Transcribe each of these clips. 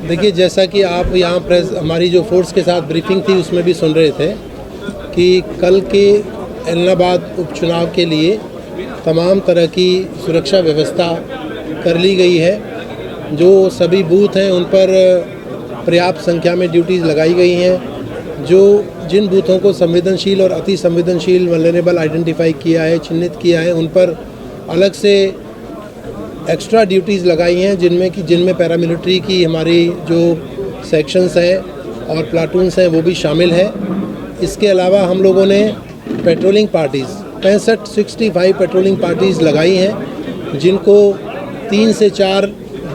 देखिए, जैसा कि आप यहाँ प्रेस हमारी जो फोर्स के साथ ब्रीफिंग थी उसमें भी सुन रहे थे कि कल के एलनाबाद उपचुनाव के लिए तमाम तरह की सुरक्षा व्यवस्था कर ली गई है। जो सभी बूथ हैं उन पर पर्याप्त संख्या में ड्यूटीज़ लगाई गई हैं। जो जिन बूथों को संवेदनशील और अति संवेदनशील वल्नरेबल आइडेंटिफाई किया है, चिन्हित किया है, उन पर अलग से एक्स्ट्रा ड्यूटीज़ लगाई हैं, जिनमें पैरामिलिट्री की हमारी जो सेक्शंस हैं और प्लाटून्स हैं वो भी शामिल है। इसके अलावा हम लोगों ने पेट्रोलिंग पार्टीज़ 65 पेट्रोलिंग पार्टीज़ लगाई हैं, जिनको 3 से 4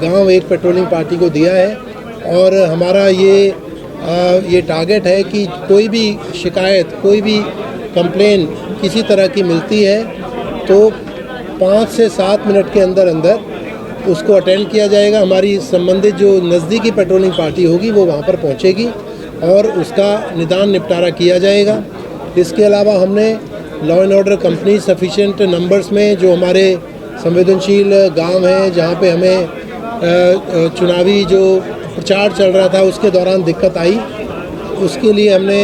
गांव एक पेट्रोलिंग पार्टी को दिया है। और हमारा ये टारगेट है कि कोई भी शिकायत, कोई भी कंप्लेन किसी तरह की मिलती है तो 5 से 7 मिनट के अंदर उसको अटेंड किया जाएगा। हमारी संबंधित जो नज़दीकी पेट्रोलिंग पार्टी होगी वो वहाँ पर पहुँचेगी और उसका निदान निपटारा किया जाएगा। इसके अलावा हमने law and order company sufficient numbers में जो हमारे संवेदनशील गांव हैं, जहाँ पे हमें चुनावी जो प्रचार चल रहा था उसके दौरान दिक्कत आई, उसके लिए हमने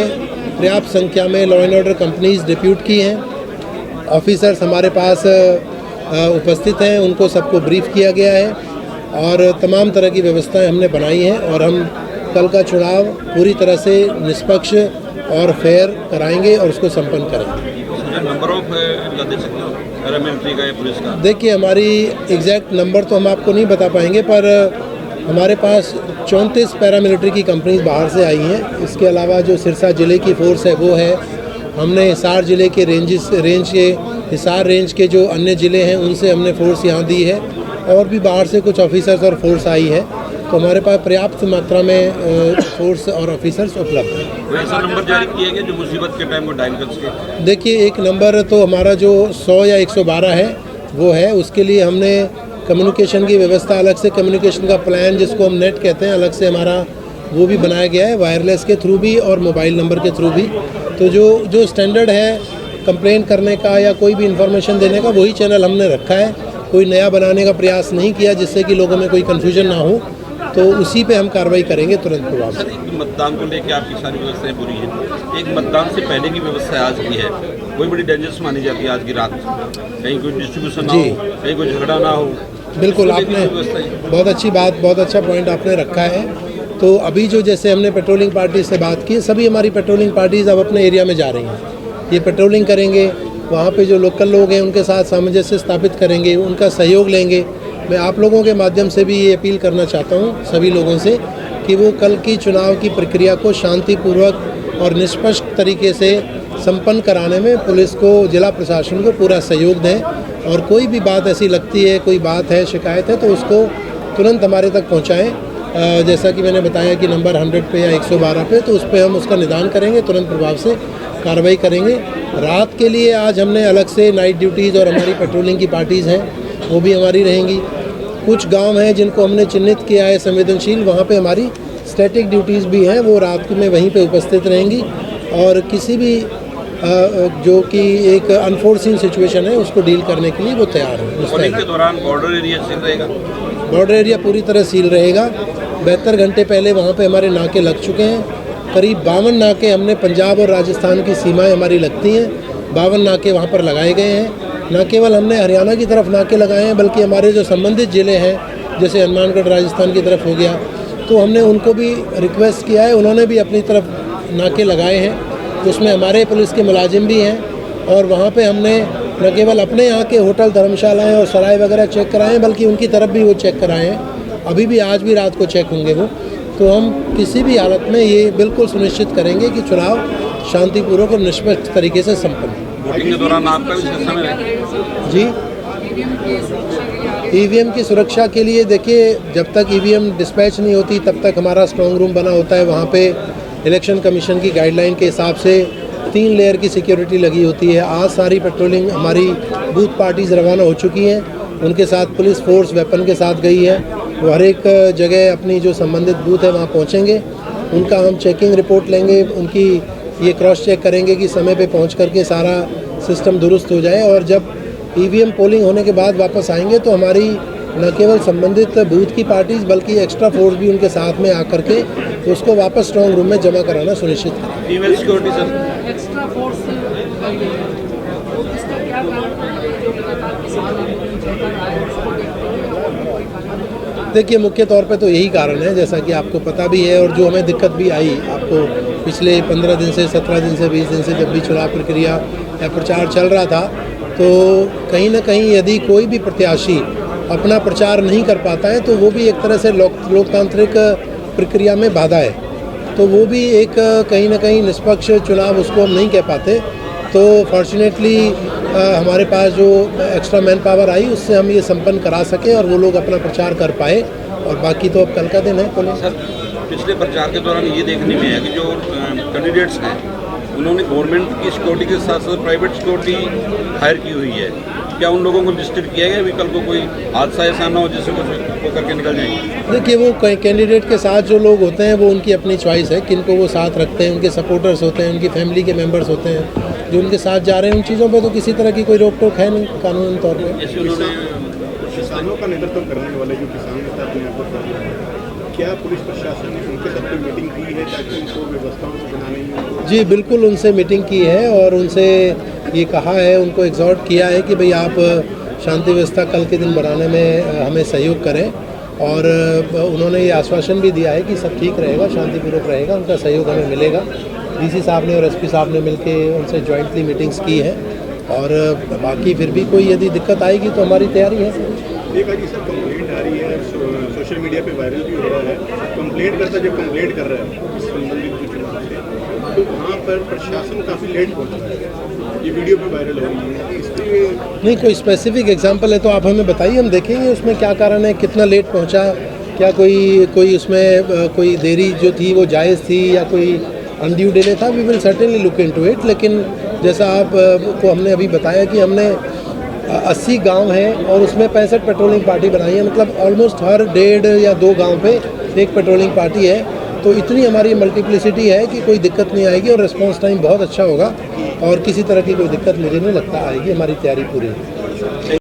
पर्याप्त संख्या में law and order companies depute की हैं। ऑफिसर्स हमारे पास उपस्थित हैं, उनको सबको ब्रीफ किया गया है और तमाम तरह की व्यवस्थाएं हमने बनाई हैं और हम कल का चुनाव पूरी तरह से निष्पक्ष और फेयर कराएंगे और उसको संपन्न करेंगे। नंबर ऑफ पैरामिलिट्री का या पुलिस का? देखिए, हमारी एग्जैक्ट नंबर तो हम आपको नहीं बता पाएंगे, पर हमारे पास 34 पैरामिलिट्री की कंपनीज बाहर से आई हैं। इसके अलावा जो सिरसा ज़िले की फ़ोर्स है वो है। हमने हिसार ज़िले के हिसार रेंज के जो अन्य ज़िले हैं उनसे हमने फ़ोर्स यहाँ दी है और भी बाहर से कुछ ऑफिसर्स और फोर्स आई है। तो हमारे पास पर्याप्त मात्रा में फोर्स और ऑफिसर्स उपलब्ध हैं। ऐसा नंबर जारी किया गया जो मुसीबत के टाइम को डायल कर सके? देखिए, एक नंबर तो हमारा जो 100 या 112 है वो है। उसके लिए हमने कम्युनिकेशन की व्यवस्था, अलग से कम्युनिकेशन का प्लान जिसको हम नेट कहते हैं, अलग से हमारा वो भी बनाया गया है, वायरलेस के थ्रू भी और मोबाइल नंबर के थ्रू भी। तो जो स्टैंडर्ड है कंप्लेन करने का या कोई भी इन्फॉर्मेशन देने का, वही चैनल हमने रखा है। कोई नया बनाने का प्रयास नहीं किया जिससे कि लोगों में कोई कन्फ्यूजन ना हो, तो उसी पे हम कार्रवाई करेंगे तुरंत प्रभाव से। मतदान को लेकर आपकी सारी व्यवस्थाएं बुरी हैं। एक मतदान से पहले की व्यवस्था आज की है, कोई बड़ी डेंजरस मानी जाती है आज की रात, कहीं कोई डिस्ट्रीब्यूशन ना हो, कहीं कोई झगड़ा ना हो। बिल्कुल, आपने बहुत अच्छी बात, बहुत अच्छा पॉइंट आपने रखा है। तो अभी जो जैसे हमने पेट्रोलिंग पार्टी से बात की, सभी हमारी पेट्रोलिंग पार्टीज़ अब अपने एरिया में जा रही हैं, ये पेट्रोलिंग करेंगे, वहाँ पे जो लोकल लोग हैं उनके साथ सामंजस्य स्थापित करेंगे, उनका सहयोग लेंगे। मैं आप लोगों के माध्यम से भी ये अपील करना चाहता हूँ सभी लोगों से कि वो कल की चुनाव की प्रक्रिया को शांतिपूर्वक और निष्पक्ष तरीके से संपन्न कराने में पुलिस को, जिला प्रशासन को पूरा सहयोग दें। और कोई भी बात ऐसी लगती है, कोई बात है, शिकायत है, तो उसको तुरंत हमारे तक पहुँचाएँ। जैसा कि मैंने बताया कि नंबर 100 पे या 112 पे, तो उस पर हम उसका निदान करेंगे, तुरंत प्रभाव से कार्रवाई करेंगे। रात के लिए आज हमने अलग से नाइट ड्यूटीज़ और हमारी पेट्रोलिंग की पार्टीज़ हैं, वो भी हमारी रहेंगी। कुछ गांव हैं जिनको हमने चिन्हित किया है संवेदनशील, वहाँ पे हमारी स्टैटिक ड्यूटीज़ भी हैं, वो रात में वहीं पे उपस्थित रहेंगी और किसी भी जो कि एक अनफोर्सिन सिचुएशन है उसको डील करने के लिए वो तैयार है। के दौरान बॉर्डर एरिया सील रहेगा? बॉर्डर एरिया पूरी तरह सील रहेगा। 72 घंटे पहले वहाँ पे हमारे नाके लग चुके हैं। करीब 52 नाके हमने पंजाब और राजस्थान की सीमाएं हमारी लगती हैं, 52 नाके वहाँ पर लगाए गए हैं। न केवल हमने हरियाणा की तरफ नाके लगाए हैं, बल्कि हमारे जो संबंधित ज़िले हैं जैसे हनुमानगढ़ राजस्थान की तरफ हो गया, तो हमने उनको भी रिक्वेस्ट किया है, उन्होंने भी अपनी तरफ नाके लगाए हैं। उसमें हमारे पुलिस के मुलाजिम भी हैं और वहाँ पे हमने न केवल अपने यहाँ के होटल, धर्मशालाएँ और सराय वगैरह चेक कराए हैं, बल्कि उनकी तरफ भी वो चेक कराए हैं। अभी भी आज भी रात को चेक होंगे वो। तो हम किसी भी हालत में ये बिल्कुल सुनिश्चित करेंगे कि चुनाव शांतिपूर्वक और निष्पक्ष तरीके से संपन्न। वोटिंग के दौरान आपका भी समय है? जी, ईवीएम की सुरक्षा के लिए देखिए, जब तक ईवीएम डिस्पैच नहीं होती तब तक हमारा स्ट्रॉन्ग रूम बना होता है। वहाँ पे इलेक्शन कमीशन की गाइडलाइन के हिसाब से 3 लेयर की सिक्योरिटी लगी होती है। आज सारी पेट्रोलिंग हमारी बूथ पार्टीज़ रवाना हो चुकी हैं, उनके साथ पुलिस फोर्स वेपन के साथ गई है। वो हर एक जगह अपनी जो संबंधित बूथ है वहाँ पहुँचेंगे, उनका हम चेकिंग रिपोर्ट लेंगे, उनकी ये क्रॉस चेक करेंगे कि समय पे पहुँच करके सारा सिस्टम दुरुस्त हो जाए। और जब ईवीएम पोलिंग होने के बाद वापस आएंगे तो हमारी न केवल संबंधित बूथ की पार्टीज बल्कि एक्स्ट्रा फोर्स भी उनके साथ में आकर के उसको वापस स्ट्रॉन्ग रूम में जमा कराना सुनिश्चित करें। Female security sir, extra force तो इसका क्या कारण है जो लगातार किसान चलता रहा है उसको देखते हुए और कोई कारण? देखिए, मुख्य तौर पे तो यही कारण है, जैसा कि आपको पता भी है, और जो हमें दिक्कत भी आई आपको पिछले 15 दिन से, 17 दिन से, 20 दिन से, जब भी चुनाव प्रक्रिया या प्रचार चल रहा था, तो कहीं ना कहीं यदि कोई भी प्रत्याशी अपना प्रचार नहीं कर पाता है तो वो भी एक तरह से लोकतांत्रिक प्रक्रिया में बाधा है। तो वो भी एक कहीं ना कहीं निष्पक्ष चुनाव उसको हम नहीं कह पाते। तो फॉर्चुनेटली हमारे पास जो एक्स्ट्रा मैन पावर आई उससे हम ये संपन्न करा सके और वो लोग अपना प्रचार कर पाए, और बाकी तो अब कल का दिन है। सर, पिछले प्रचार के दौरान ये देखने में है कि जो कैंडिडेट्स हैं उन्होंने गवर्नमेंट की सिक्योरिटी के साथ साथ प्राइवेट सिक्योरिटी हायर की हुई है। क्या उन लोगों को लिस्टेड किया गया? कल को कोई हादसा ऐसा ना हो जिससे कुछ वो करके निकल जाएंगे? देखिए, वो कैंडिडेट के साथ जो लोग होते हैं वो उनकी अपनी चॉइस है, किनको वो साथ रखते हैं, उनके सपोर्टर्स होते हैं, उनकी फैमिली के मेंबर्स होते हैं जो उनके साथ जा रहे हैं। उन चीज़ों पे तो किसी तरह की कोई रोक टोक है नहीं कानूनी तौर पे। जैसे उन्होंने किसानों का नेतृत्व करने वाले जो किसान नेता नेतृत्व कर रहे हैं, क्या पुलिस प्रशासन ने उनके साथ कोई मीटिंग की है ताकि उनको व्यवस्थाओं को बनाने में? जी बिल्कुल, उनसे मीटिंग की है और उनसे ये कहा है, उनको एग्जॉर्ट किया है कि भाई आप शांति व्यवस्था कल के दिन बनाने में हमें सहयोग करें, और उन्होंने ये आश्वासन भी दिया है कि सब ठीक रहेगा, शांतिपूर्वक रहेगा, उनका सहयोग हमें मिलेगा। डीसी साहब ने और एसपी साहब ने मिलके उनसे जॉइंटली मीटिंग्स की हैं, और बाकी फिर भी कोई यदि दिक्कत आएगी तो हमारी तैयारी है। एक आगे सर कंप्लेंट आ रही है, सोशल मीडिया पे वायरल भी हो रहा है, कंप्लेंट करता जब कंप्लेंट कर रहा है इस संबंधित जो चुनाव से, तो वहाँ पर प्रशासन काफ़ी लेट पहुँच रहा है, ये वीडियो पे वायरल हो रही है, इसलिए नहीं कोई स्पेसिफिक एग्जांपल है तो आप हमें बताइए, हम देखेंगे उसमें क्या कारण है, कितना लेट पहुंचा, क्या कोई उसमें कोई देरी जो थी वो जायज़ थी या कोई अनड्यू डिले था। We will certainly look into it. लेकिन जैसा आप को हमने अभी बताया कि हमने 80 गांव हैं और उसमें 65 पेट्रोलिंग पार्टी बनाई है, मतलब ऑलमोस्ट हर 1.5 या 2 गांव पे एक पेट्रोलिंग पार्टी है। तो इतनी हमारी मल्टीप्लिसिटी है कि कोई दिक्कत नहीं आएगी और रिस्पांस टाइम बहुत अच्छा होगा, और किसी तरह की कोई दिक्कत मुझे नहीं लगता आएगी। हमारी तैयारी पूरी है।